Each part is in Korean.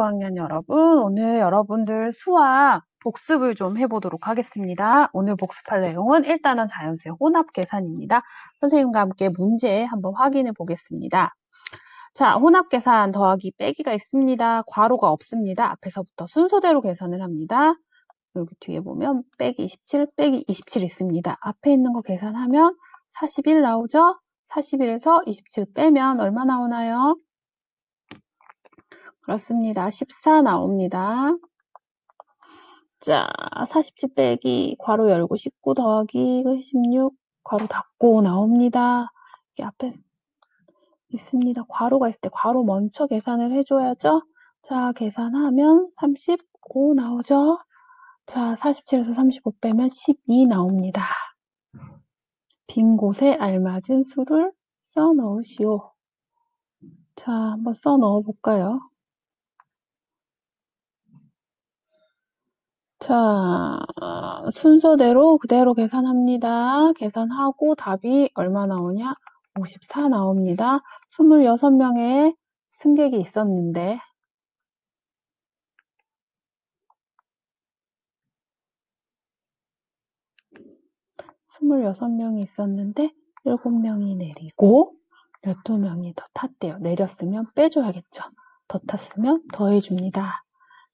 5학년 여러분, 오늘 여러분들 수학 복습을 좀 해보도록 하겠습니다. 오늘 복습할 내용은 1단원 자연수의 혼합 계산입니다. 선생님과 함께 문제 한번 확인해 보겠습니다. 자, 혼합 계산 더하기 빼기가 있습니다. 괄호가 없습니다. 앞에서부터 순서대로 계산을 합니다. 여기 뒤에 보면 빼기 27, 빼기 27 있습니다. 앞에 있는 거 계산하면 41 나오죠? 41에서 27 빼면 얼마 나오나요? 그렇습니다. 14 나옵니다. 자, 47 빼기 괄호 열고 19 더하기 16 괄호 닫고 나옵니다. 이게 앞에 있습니다. 괄호가 있을 때 괄호 먼저 계산을 해줘야죠. 자, 계산하면 35 나오죠. 자, 47에서 35 빼면 12 나옵니다. 빈 곳에 알맞은 수를 써 넣으시오. 자, 한번 써 넣어 볼까요? 자, 순서대로 그대로 계산합니다. 계산하고 답이 얼마 나오냐? 54 나옵니다. 26명의 승객이 있었는데 7명이 내리고 12명이 더 탔대요. 내렸으면 빼줘야겠죠. 더 탔으면 더해줍니다.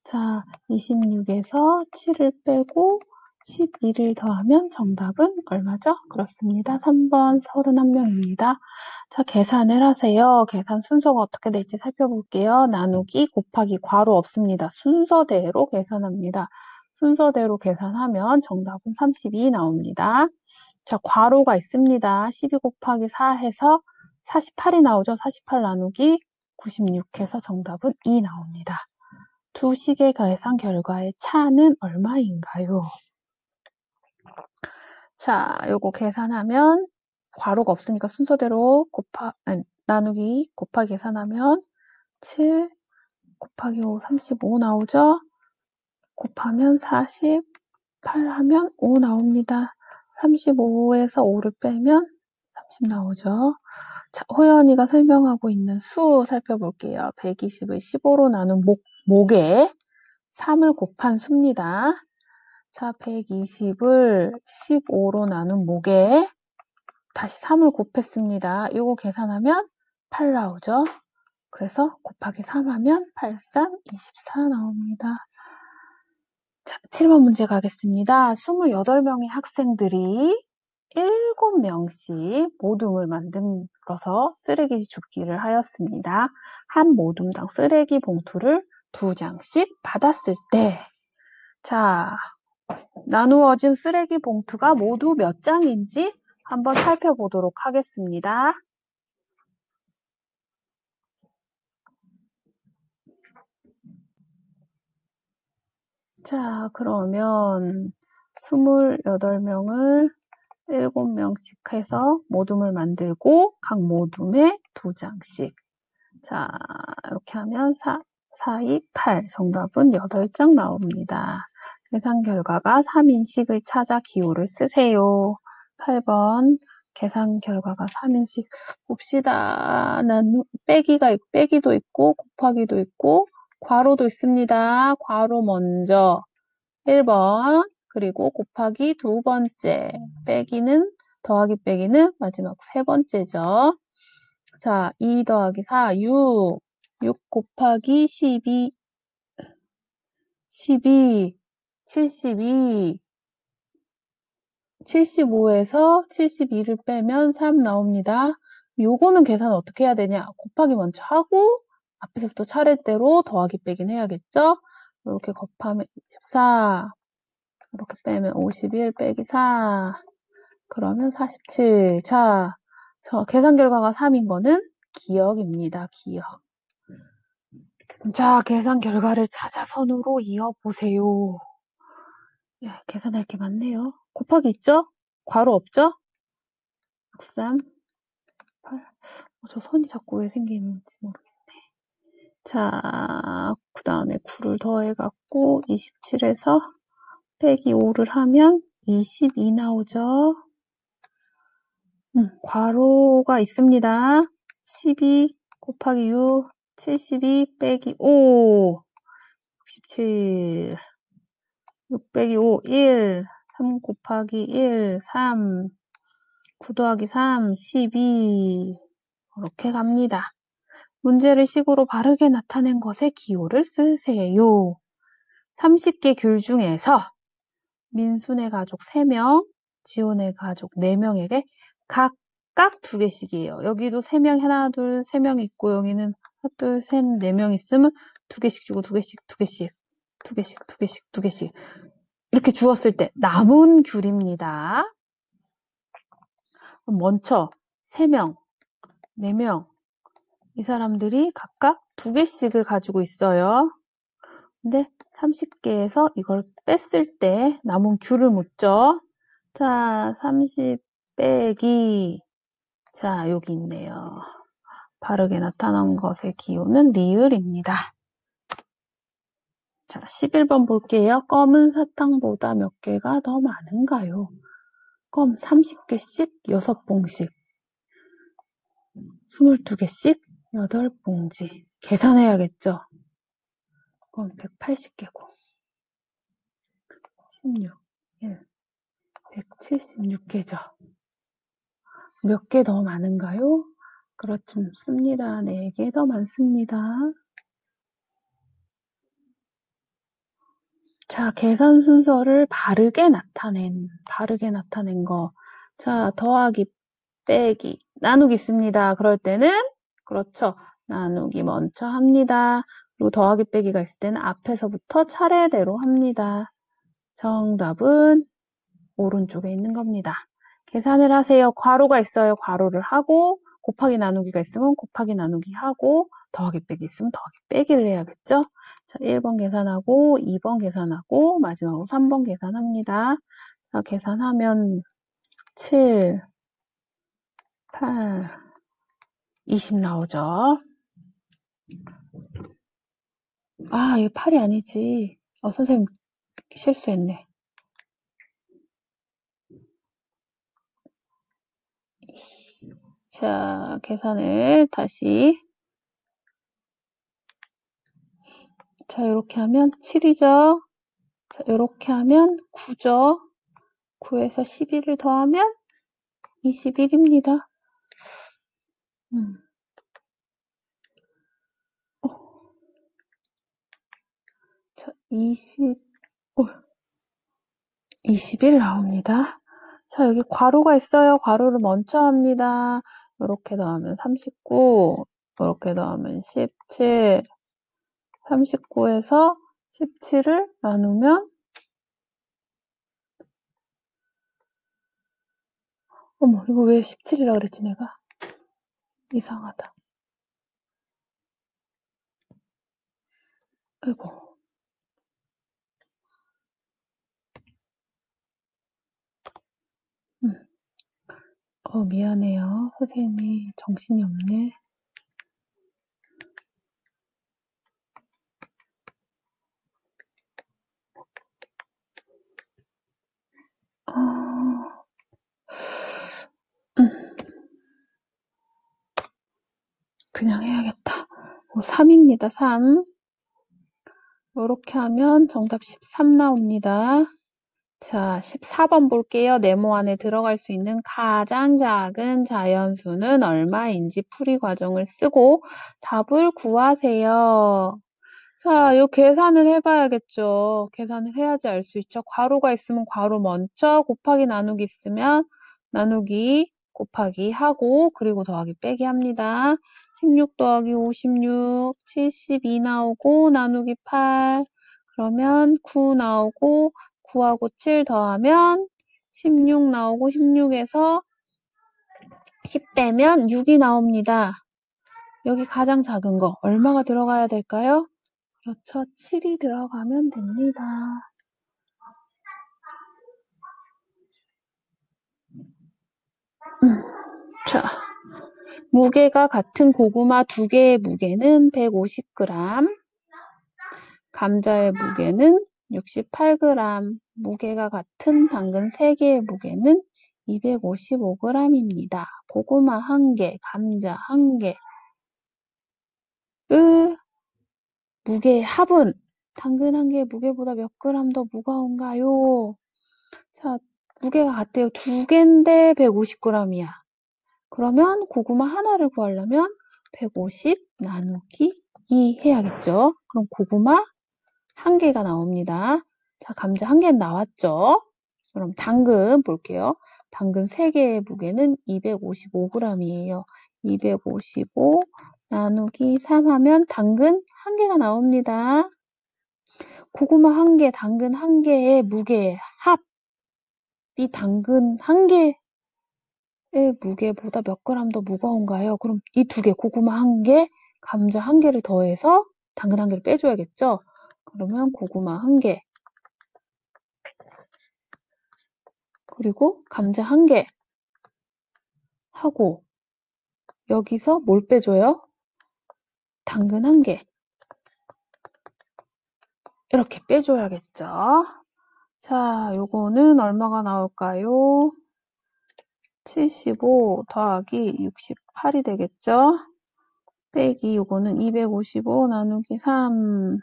자, 26에서 7을 빼고 12를 더하면 정답은 얼마죠? 그렇습니다. 3번 31명입니다. 자, 계산을 하세요. 계산 순서가 어떻게 될지 살펴볼게요. 나누기 곱하기 괄호 없습니다. 순서대로 계산합니다. 순서대로 계산하면 정답은 32 나옵니다. 자, 괄호가 있습니다. 12 곱하기 4 해서 48이 나오죠. 48 나누기 96 해서 정답은 2 나옵니다. 두 식의 계산 결과의 차는 얼마인가요? 자, 요거 계산하면 괄호가 없으니까 순서대로 나누기 곱하기 계산하면 7 곱하기 5, 35 나오죠? 곱하면 48 하면 5 나옵니다. 35에서 5를 빼면 30 나오죠? 자, 호연이가 설명하고 있는 수 살펴볼게요. 120을 15로 나눈 목에 3을 곱한 수입니다. 자, 120을 15로 나눈 목에 다시 3을 곱했습니다. 이거 계산하면 8 나오죠? 그래서 곱하기 3 하면 8, 3, 24 나옵니다. 자, 7번 문제 가겠습니다. 28명의 학생들이 7명씩 모둠을 만들어서 쓰레기 줍기를 하였습니다. 한 모둠당 쓰레기 봉투를 2장씩 받았을 때, 자, 나누어진 쓰레기 봉투가 모두 몇 장인지 한번 살펴보도록 하겠습니다. 자, 그러면 28명을 7명씩 해서 모둠을 만들고 각 모둠에 2장씩. 자, 이렇게 하면 4, 2, 8. 정답은 8장 나옵니다. 계산 결과가 3인식을 찾아 기호를 쓰세요. 8번 계산 결과가 3인식 봅시다. 빼기도 있고 곱하기도 있고 괄호도 있습니다. 괄호 먼저 1번 그리고 곱하기 2번째 더하기 빼기는 마지막 3번째죠. 자, 2 더하기 4, 6 곱하기 12 72 75에서 72를 빼면 3 나옵니다. 요거는 계산 어떻게 해야 되냐? 곱하기 먼저 하고 앞에서부터 차례대로 더하기 빼기는 해야겠죠? 이렇게 곱하면 24 이렇게 빼면 51 빼기 4 그러면 47. 자, 계산 결과가 3인 거는 기억입니다. 기억. 자, 계산 결과를 찾아 선으로 이어보세요. 야, 계산할 게 많네요. 곱하기 있죠? 괄호 없죠? 63, 8. 저 선이 자꾸 왜 생기는지 모르겠네. 자, 그 다음에 9를 더해갖고 27에서 빼기 5를 하면 22 나오죠? 괄호가 있습니다. 12 곱하기 6, 72 빼기 5. 67, 6 빼기 5, 1, 3 곱하기 1, 3, 9 더하기 3, 12 이렇게 갑니다. 문제를 식으로 바르게 나타낸 것의 기호를 쓰세요. 30개 귤 중에서 민수네 가족 3명, 지호네 가족 4명에게 각각 2개씩이에요. 여기도 3명, 하나, 둘, 3명 있고 여기는 하나, 둘, 셋, 4명 있으면 2개씩 주고 2개씩, 2개씩, 2개씩, 2개씩, 2개씩 이렇게 주었을 때 남은 귤입니다. 먼저 3명, 4명 이 사람들이 각각 2개씩을 가지고 있어요. 근데 30개에서 이걸 뺐을 때 남은 귤을 묻죠. 자, 30 빼기 자, 여기 있네요. 바르게 나타난 것의 기호는 리을입니다. 자, 11번 볼게요. 검은 사탕보다 몇 개가 더 많은가요? 껌 30개씩 6봉씩 22개씩 8봉지 계산해야겠죠? 그럼 180개고 16, 1, 176개죠. 몇 개 더 많은가요? 그렇습니다. 4개 더 많습니다. 자, 계산 순서를 바르게 나타낸 거. 자, 더하기, 빼기, 나누기 있습니다. 그럴 때는, 그렇죠. 나누기 먼저 합니다. 그리고 더하기, 빼기가 있을 때는 앞에서부터 차례대로 합니다. 정답은 오른쪽에 있는 겁니다. 계산을 하세요. 괄호가 있어요. 괄호를 하고, 곱하기 나누기가 있으면 곱하기 나누기 하고, 더하기 빼기 있으면 더하기 빼기를 해야겠죠? 자, 1번 계산하고, 2번 계산하고, 마지막으로 3번 계산합니다. 자, 계산하면 7, 8, 20 나오죠? 아, 이거 8이 아니지. 선생님 실수했네. 자, 계산을 다시. 자, 이렇게 하면 7이죠? 자, 이렇게 하면 9죠? 9에서 11을 더하면 21입니다. 자, 21 나옵니다. 자, 여기 괄호가 있어요. 괄호를 먼저 합니다. 이렇게 더하면 39, 이렇게 더하면 17, 39에서 17을 나누면 어머, 이거 왜 17이라 그랬지 내가? 이상하다. 아이고. 미안해요. 선생님이 정신이 없네. 그냥 해야겠다. 3입니다. 3. 이렇게 하면 정답 13 나옵니다. 자, 14번 볼게요. 네모 안에 들어갈 수 있는 가장 작은 자연수는 얼마인지 풀이 과정을 쓰고 답을 구하세요. 자, 이 계산을 해봐야겠죠. 계산을 해야지 알 수 있죠. 괄호가 있으면 괄호 먼저, 곱하기 나누기 있으면 나누기 곱하기 하고 그리고 더하기 빼기 합니다. 16 더하기 56, 72 나오고 나누기 8, 그러면 9 나오고 9하고 7 더하면 16 나오고 16에서 10 빼면 6이 나옵니다. 여기 가장 작은 거 얼마가 들어가야 될까요? 그렇죠. 7이 들어가면 됩니다. 자, 무게가 같은 고구마 2개의 무게는 150g, 감자의 무게는 68g, 무게가 같은 당근 3개의 무게는 255g입니다. 고구마 1개, 감자 1개의 무게의 합은 당근 한 개 무게보다 몇 그램 더 무거운가요? 자, 무게가 같대요. 2개인데 150g이야. 그러면 고구마 하나를 구하려면 150 나누기 2 해야겠죠. 그럼 고구마 1개가 나옵니다. 자, 감자 1개는 나왔죠. 그럼 당근 볼게요. 당근 3개의 무게는 255g이에요. 255 나누기 3 하면 당근 1개가 나옵니다. 고구마 1개, 당근 1개의 무게 합이 당근 1개의 무게보다 몇 그램 더 무거운가요? 그럼 이 2개, 고구마 1개, 감자 1개를 더해서 당근 1개를 빼줘야겠죠? 그러면 고구마 1개, 그리고 감자 1개 하고 여기서 뭘 빼줘요? 당근 1개. 이렇게 빼줘야겠죠? 자, 요거는 얼마가 나올까요? 75 더하기 68이 되겠죠? 빼기 요거는 255 나누기 3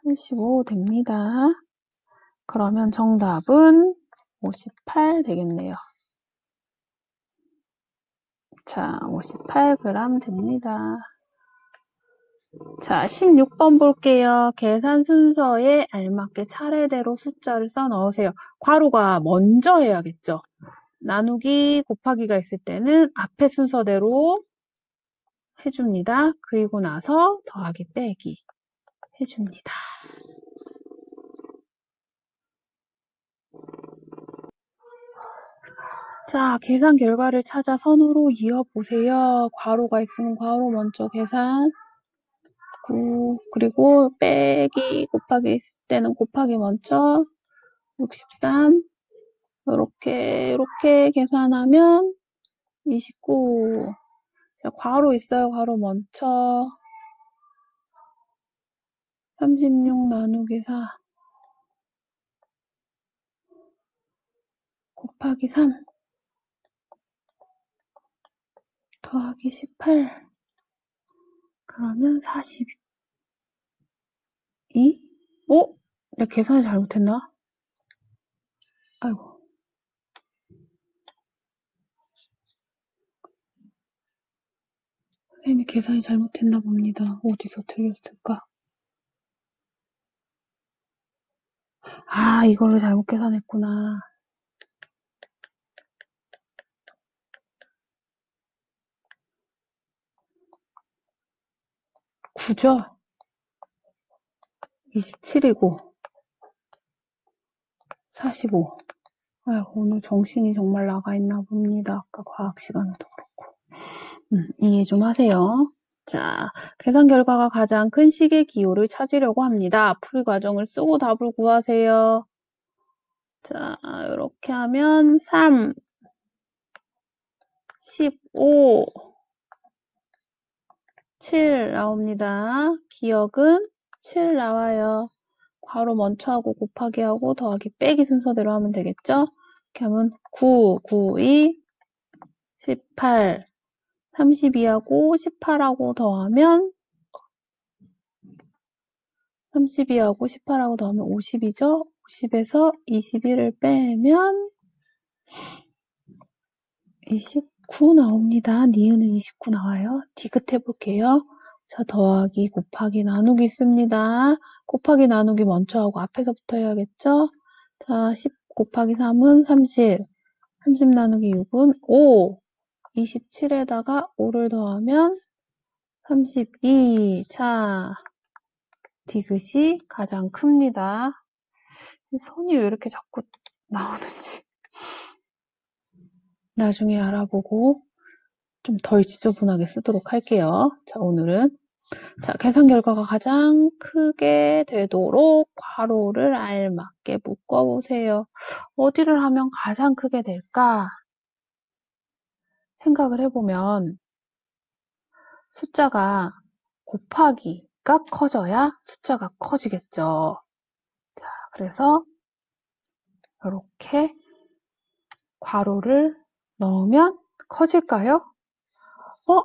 85 됩니다. 그러면 정답은 58 되겠네요. 자, 58g 됩니다. 자, 16번 볼게요. 계산 순서에 알맞게 차례대로 숫자를 써 넣으세요. 괄호가 먼저 해야겠죠. 나누기 곱하기가 있을 때는 앞에 순서대로 해줍니다. 그리고 나서 더하기 빼기 해줍니다. 자, 계산 결과를 찾아 선으로 이어보세요. 괄호가 있으면 괄호 먼저 계산. 9, 그리고 빼기 곱하기 있을 때는 곱하기 먼저 63, 이렇게 계산하면 29. 자, 괄호 있어요. 괄호 먼저 36 나누기 4 곱하기 3 더하기 18, 그러면 42. 내가 계산을 잘못했나? 아이고. 선생님이 계산이 잘못했나 봅니다. 어디서 틀렸을까? 아, 이걸로 잘못 계산했구나. 9죠? 27이고 45. 오늘 정신이 정말 나가 있나 봅니다. 아까 과학 시간에도 그렇고. 이해 좀 하세요. 자, 계산 결과가 가장 큰 식의 기호를 찾으려고 합니다. 풀이 과정을 쓰고 답을 구하세요. 자, 이렇게 하면 3, 15, 7 나옵니다. 기억은 7 나와요. 괄호 먼저 하고 곱하기 하고 더하기 빼기 순서대로 하면 되겠죠? 이렇게 하면 9, 9, 2, 18, 32하고 18하고 더하면 32하고 18하고 더하면 50이죠? 50에서 21을 빼면 29 나옵니다. 니은은 29 나와요. 디귿 해볼게요. 자, 더하기, 곱하기, 나누기 있습니다. 곱하기, 나누기 먼저 하고 앞에서부터 해야겠죠? 자, 10 곱하기 3은 30, 30 나누기 6은 5, 27에다가 5를 더하면 32. 자, 디귿이 가장 큽니다. 손이 왜 이렇게 자꾸 나오는지 나중에 알아보고 좀 덜 지저분하게 쓰도록 할게요. 자, 오늘은 계산 결과가 가장 크게 되도록 괄호를 알맞게 묶어보세요. 어디를 하면 가장 크게 될까? 생각을 해보면 숫자가 곱하기가 커져야 숫자가 커지겠죠. 자, 그래서 이렇게 괄호를 넣으면 커질까요?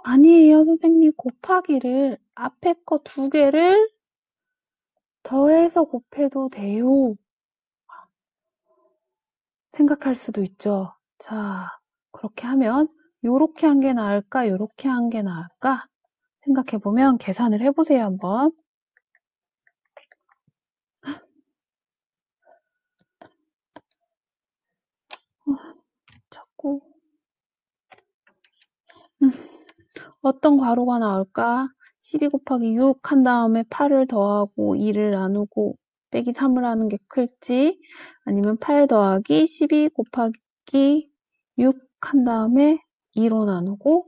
아니에요, 선생님. 곱하기를 앞에 거 2개를 더해서 곱해도 돼요. 생각할 수도 있죠. 자, 그렇게 하면 요렇게 한 게 나을까? 요렇게 한 게 나을까? 생각해보면 계산을 해보세요, 한번. 자꾸 어떤 괄호가 나올까? 12 곱하기 6 한 다음에 8을 더하고 2를 나누고 빼기 3을 하는 게 클지, 아니면 8 더하기 12 곱하기 6 한 다음에 2로 나누고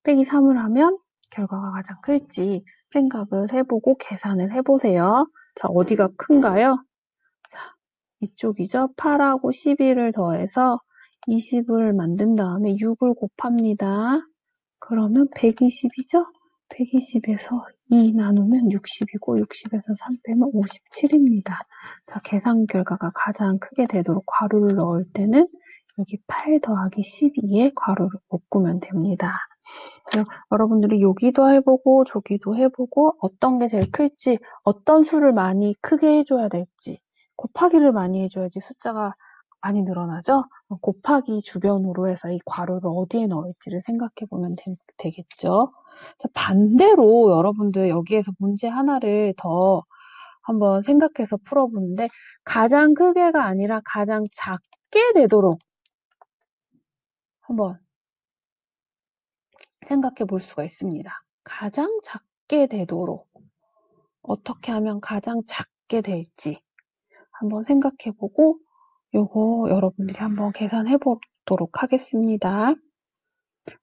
빼기 3을 하면 결과가 가장 클지 생각을 해보고 계산을 해보세요. 자, 어디가 큰가요? 자, 이쪽이죠. 8하고 12를 더해서 20을 만든 다음에 6을 곱합니다. 그러면 120이죠? 120에서 2 나누면 60이고 60에서 3 빼면 57입니다. 자, 계산 결과가 가장 크게 되도록 괄호를 넣을 때는 여기 8 더하기 12에 괄호를 묶으면 됩니다. 여러분들이 여기도 해보고 저기도 해보고 어떤 게 제일 클지, 어떤 수를 많이 크게 해줘야 될지, 곱하기를 많이 해줘야지 숫자가 많이 늘어나죠? 곱하기 주변으로 해서 이 괄호를 어디에 넣을지를 생각해 보면 되겠죠? 자, 반대로 여러분들 여기에서 문제 하나를 더 한번 생각해서 풀어보는데, 가장 크게가 아니라 가장 작게 되도록 한번 생각해 볼 수가 있습니다. 가장 작게 되도록 어떻게 하면 가장 작게 될지 한번 생각해 보고 요거 여러분들이 한번 계산해 보도록 하겠습니다.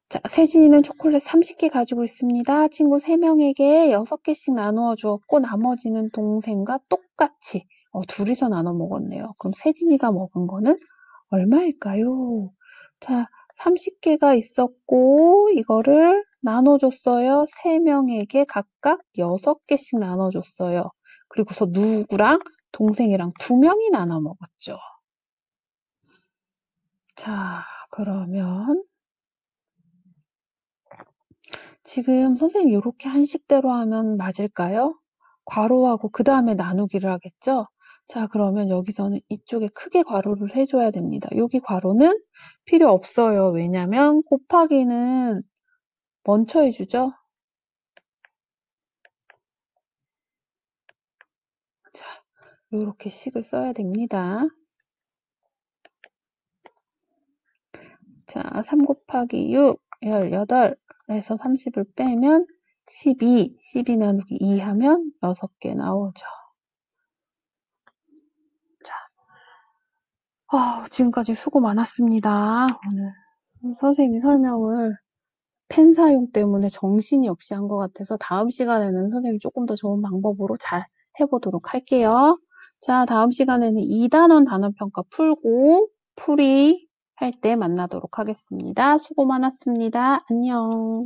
자, 세진이는 초콜릿 30개 가지고 있습니다. 친구 3명에게 6개씩 나누어 주었고 나머지는 동생과 똑같이 둘이서 나눠 먹었네요. 그럼 세진이가 먹은 거는 얼마일까요? 자, 30개가 있었고 이거를 나눠줬어요. 3명에게 각각 6개씩 나눠줬어요. 그리고서 누구랑 동생이랑 2명이 나눠 먹었죠. 자, 그러면 지금 선생님 이렇게 한식대로 하면 맞을까요? 괄호하고 그 다음에 나누기를 하겠죠? 자, 그러면 여기서는 이쪽에 크게 괄호를 해줘야 됩니다. 여기 괄호는 필요 없어요. 왜냐면 곱하기는 먼저 해주죠? 자, 이렇게 식을 써야 됩니다. 자, 3 곱하기 6, 18에서 30을 빼면 12, 12 나누기 2 하면 6개 나오죠. 지금까지 수고 많았습니다. 오늘 선생님이 설명을 펜 사용 때문에 정신이 없이 한 것 같아서 다음 시간에는 선생님이 조금 더 좋은 방법으로 잘 해보도록 할게요. 자, 다음 시간에는 2단원 단원평가 풀고 풀이 할 때 만나도록 하겠습니다. 수고 많았습니다. 안녕.